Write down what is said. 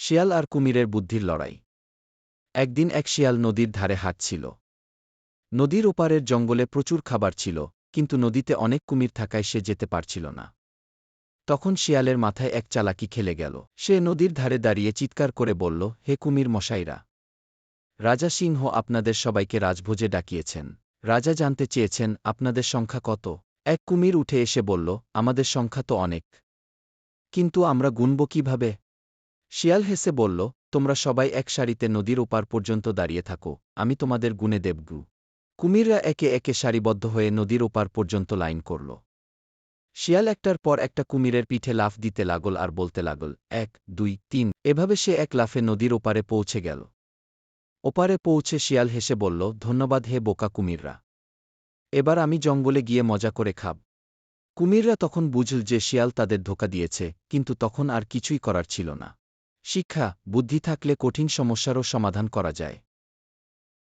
শিয়াল আর কুমিরের বুদ্ধির লড়াই। একদিন এক শিয়াল নদীর ধারে হাঁটছিল। নদীর ওপারের জঙ্গলে প্রচুর খাবার ছিল, কিন্তু নদীতে অনেক কুমির থাকায় সে যেতে পারছিল না। তখন শিয়ালের মাথায় এক চালাকি খেলে গেল। সে নদীর ধারে দাঁড়িয়ে চিৎকার করে বলল, হে কুমির মশাইরা! রাজা সিংহ আপনাদের সবাইকে রাজভোজে ডাকিয়েছেন। রাজা জানতে চেয়েছেন, আপনাদের সংখ্যা কত? এক কুমির উঠে এসে বলল, আমাদের সংখ্যা তো অনেক, কিন্তু আমরা গুনব কিভাবে? শিয়াল হেসে বলল, তোমরা সবাই এক সারিতে নদীর ওপার পর্যন্ত দাঁড়িয়ে থাকো, আমি তোমাদের গুনে দেবগু। কুমিররা একে একে সারিবদ্ধ হয়ে নদীর ওপার পর্যন্ত লাইন করল। শিয়াল একটার পর একটা কুমিরের পিঠে লাফ দিতে লাগল আর বলতে লাগল, 1, 2, 3। এভাবে সে এক লাফে নদীর ওপারে পৌঁছে গেল। ওপারে পৌঁছে শিয়াল হেসে বলল, ধন্যবাদ হে বোকা কুমিররা। এবার আমি জঙ্গলে গিয়ে মজা করে খাব। কুমিররা তখন বুঝল যে শিয়াল তাদের ধোঁকা দিয়েছে, কিন্তু তখন আর কিছুই করার ছিল না। শিক্ষা: বুদ্ধি থাকলে কঠিন সমস্যারও সমাধান করা যায়।